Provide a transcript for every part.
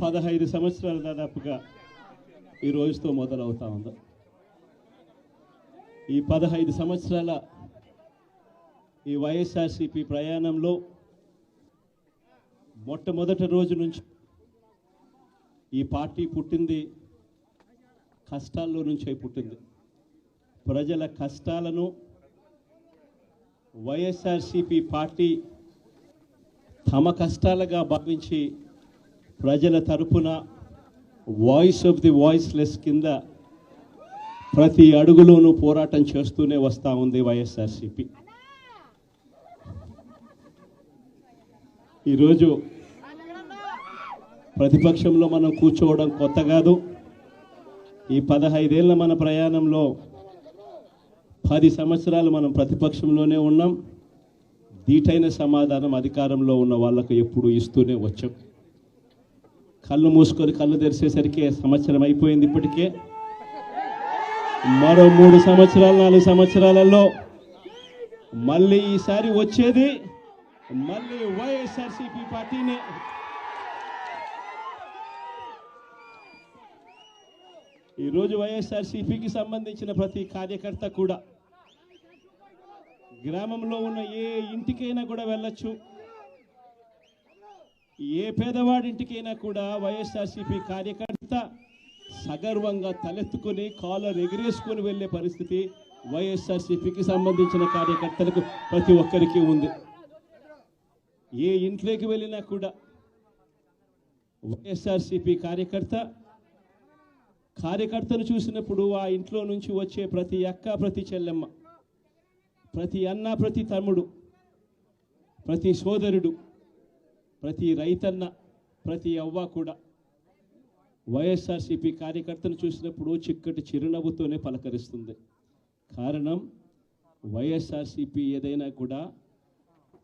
15 సంవత్సరాలు దాదాపుగా ఈ రోజుతో మొదలవుతా ఉంది. ఈ 15 సంవత్సరాల ఈ వైఎస్ఆర్సీపీ ప్రయాణంలో మొట్టమొదటి రోజు నుంచి ఈ పార్టీ పుట్టింది కష్టాల్లో నుంచే పుట్టింది. ప్రజల కష్టాలను వైఎస్ఆర్సీపీ పార్టీ తమ కష్టాలుగా భావించి ప్రజల తరపున వాయిస్ ఆఫ్ ది వాయిస్లెస్ కింద ప్రతి అడుగులోనూ పోరాటం చేస్తూనే వస్తూ ఉంది వైఎస్ఆర్సీపీ. ఈరోజు ప్రతిపక్షంలో మనం కూర్చోవడం కొత్త కాదు. ఈ 15 ఏళ్ల మన ప్రయాణంలో 10 సంవత్సరాలు మనం ప్రతిపక్షంలోనే ఉన్నాం. దీటైన సమాధానం అధికారంలో ఉన్న వాళ్ళకు ఎప్పుడు ఇస్తూనే వచ్చాం. కళ్ళు మూసుకొని కళ్ళు తెరిచేసరికి సంవత్సరం అయిపోయింది. ఇప్పటికే మరో 3 సంవత్సరాలు 4 సంవత్సరాలలో మళ్ళీ ఈసారి వచ్చేది మళ్ళీ వైఎస్ఆర్సీపీ పార్టీనే. ఈరోజు వైఎస్ఆర్సీపీకి సంబంధించిన ప్రతి కార్యకర్త కూడా గ్రామంలో ఉన్న ఏ ఇంటికైనా కూడా వెళ్ళొచ్చు. ఏ పేదవాడింటికైనా కూడా వైఎస్ఆర్సీపీ కార్యకర్త సగర్వంగా తలెత్తుకొని కాలర్ ఎగిరేసుకొని వెళ్ళే పరిస్థితి వైఎస్ఆర్సీపీకి సంబంధించిన కార్యకర్తలకు ప్రతి ఒక్కరికి ఉంది. ఏ ఇంట్లోకి వెళ్ళినా కూడా వైఎస్ఆర్సీపీ కార్యకర్తను చూసినప్పుడు ఆ ఇంట్లో నుంచి వచ్చే ప్రతి అక్క, ప్రతి చెల్లెమ్మ, ప్రతి అన్న, ప్రతి తమ్ముడు, ప్రతి సోదరుడు, ప్రతి రైతన్న, ప్రతి అవ్వ కూడా వైఎస్ఆర్సీపీ కార్యకర్తను చూసినప్పుడు చిక్కటి చిరునవ్వుతోనే పలకరిస్తుంది. కారణం వైఎస్ఆర్సీపీ ఏదైనా కూడా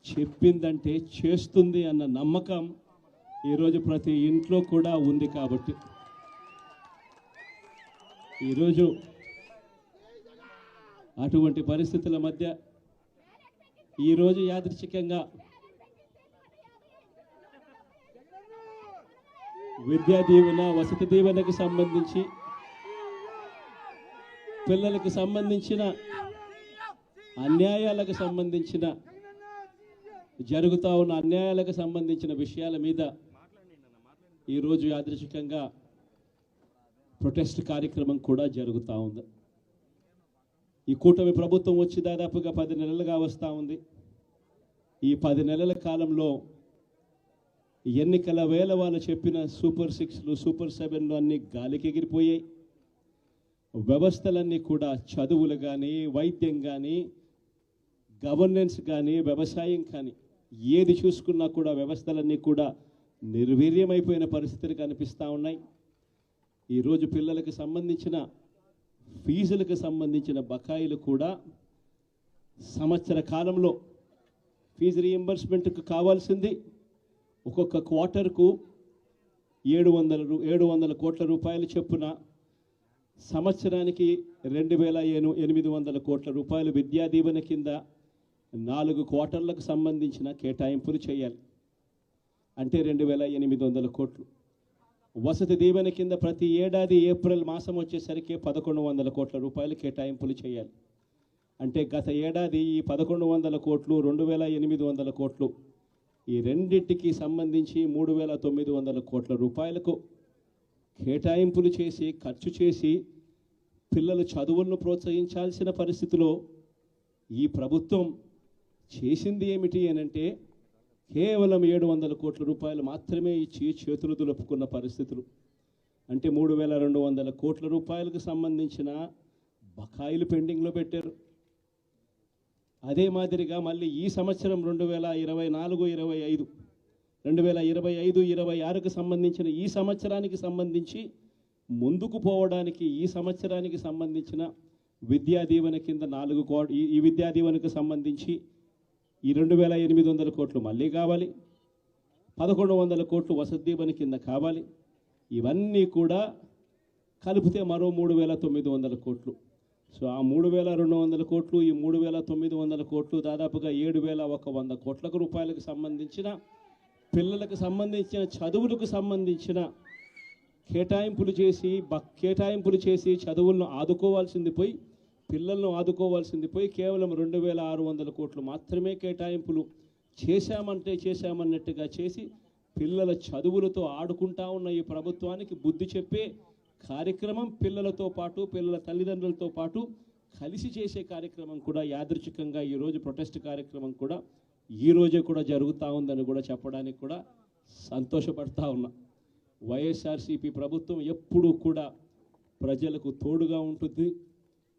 చెప్పిందంటే చేస్తుంది అన్న నమ్మకం ఈరోజు ప్రతి ఇంట్లో కూడా ఉంది. కాబట్టి ఈరోజు అటువంటి పరిస్థితుల మధ్య ఈరోజు యాదృచ్ఛికంగా విద్యా దీవెన, వసతి దీవెనకు సంబంధించి పిల్లలకు సంబంధించిన అన్యాయాలకు సంబంధించిన జరుగుతూ ఉన్న అన్యాయాలకు సంబంధించిన విషయాల మీద ఈరోజు యాదృచ్ఛికంగా ప్రొటెస్ట్ కార్యక్రమం కూడా జరుగుతూ ఉంది. ఈ కూటమి ప్రభుత్వం వచ్చి దాదాపుగా 10 నెలలుగా వస్తూ ఉంది. ఈ 10 నెలల కాలంలో ఎన్నికల వేళ వాళ్ళు చెప్పిన సూపర్ 6లు, సూపర్ 7లు అన్నీ గాలికి ఎగిరిపోయాయి. వ్యవస్థలన్నీ కూడా చదువులు కానీ, వైద్యం కానీ, గవర్నెన్స్ కానీ, వ్యవసాయం కానీ ఏది చూసుకున్నా కూడా వ్యవస్థలన్నీ కూడా నిర్వీర్యమైపోయిన పరిస్థితులు కనిపిస్తూ ఉన్నాయి. ఈరోజు పిల్లలకు సంబంధించిన ఫీజులకు సంబంధించిన బకాయిలు కూడా సంవత్సర కాలంలో ఫీజు రీఎంబర్స్మెంట్కు కావాల్సింది ఒక్కొక్క క్వార్టర్కు 700 కోట్ల రూపాయలు చొప్పున సంవత్సరానికి 2800 కోట్ల రూపాయలు విద్యా దీవెన కింద 4 క్వార్టర్లకు సంబంధించిన కేటాయింపులు చేయాలి. అంటే 2800 కోట్లు. వసతి దీవెన కింద ప్రతి ఏడాది ఏప్రిల్ మాసం వచ్చేసరికి 1100 కోట్ల రూపాయలు కేటాయింపులు చేయాలి. అంటే గత ఏడాది ఈ 1100 కోట్లు, 2800 కోట్లు, ఈ రెండింటికి సంబంధించి 3900 కోట్ల రూపాయలకు కేటాయింపులు చేసి ఖర్చు చేసి పిల్లల చదువులను ప్రోత్సహించాల్సిన పరిస్థితిలో ఈ ప్రభుత్వం చేసింది ఏమిటి అనంటే కేవలం 700 కోట్ల రూపాయలు మాత్రమే ఇచ్చి చేతులు దులుపుకున్న పరిస్థితులు. అంటే 3200 కోట్ల రూపాయలకు సంబంధించిన బకాయిలు పెండింగ్లో పెట్టారు. అదే మాదిరిగా మళ్ళీ ఈ సంవత్సరం 2025-26కు సంబంధించిన ఈ సంవత్సరానికి సంబంధించి ముందుకు పోవడానికి ఈ సంవత్సరానికి సంబంధించిన విద్యా దీవెన కింద 4 కోట్లు, ఈ విద్యా దీవెనకు సంబంధించి ఈ 2800 కోట్లు మళ్ళీ కావాలి. 1100 కోట్లు వసతి దీవెన కింద కావాలి. ఇవన్నీ కూడా కలిపితే మరో 3900 కోట్లు. సో ఆ 3200 కోట్లు, ఈ 3900 కోట్లు దాదాపుగా 7100 కోట్ల రూపాయలకు సంబంధించిన పిల్లలకు సంబంధించిన చదువులకు సంబంధించిన కేటాయింపులు చేసి చదువులను ఆదుకోవాల్సింది పోయి, పిల్లలను ఆదుకోవాల్సింది పోయి కేవలం 2,600 కోట్లు మాత్రమే కేటాయింపులు చేశామన్నట్టుగా చేసి పిల్లల చదువులతో ఆడుకుంటా ఉన్న ఈ ప్రభుత్వానికి బుద్ధి చెప్పే కార్యక్రమం పిల్లలతో పాటు, పిల్లల తల్లిదండ్రులతో పాటు కలిసి చేసే కార్యక్రమం కూడా యాదృచ్ఛికంగా ఈరోజు ప్రొటెస్ట్ కార్యక్రమం కూడా ఈ రోజే కూడా జరుగుతూ ఉందని కూడా చెప్పడానికి కూడా సంతోషపడతా ఉన్నా. వైఎస్ఆర్సీపీ ప్రభుత్వం ఎప్పుడూ కూడా ప్రజలకు తోడుగా ఉంటుంది,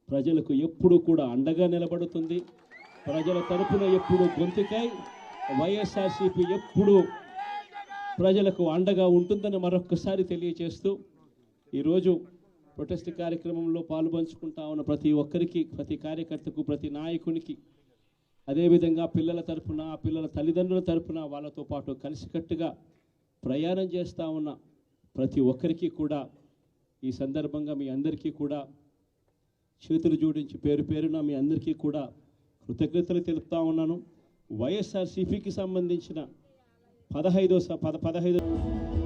ప్రజలకు ఎప్పుడూ కూడా అండగా నిలబడుతుంది, ప్రజల తరపున ఎప్పుడూ గొంతుకై వైఎస్ఆర్సీపీ ఎప్పుడూ ప్రజలకు అండగా ఉంటుందని మరొక్కసారి తెలియజేస్తూ ఈరోజు ప్రొటెస్ట్ కార్యక్రమంలో పాలుపంచుకుంటా ఉన్న ప్రతి ఒక్కరికి, ప్రతి కార్యకర్తకు, ప్రతి నాయకునికి, అదేవిధంగా పిల్లల తరపున, పిల్లల తల్లిదండ్రుల తరపున వాళ్ళతో పాటు కలిసికట్టుగా ప్రయాణం చేస్తూ ఉన్న ప్రతి ఒక్కరికి కూడా ఈ సందర్భంగా మీ అందరికీ కూడా చేతులు జోడించి పేరు పేరున మీ అందరికీ కూడా కృతజ్ఞతలు తెలుపుతా ఉన్నాను. వైఎస్ఆర్సీపీకి సంబంధించిన 15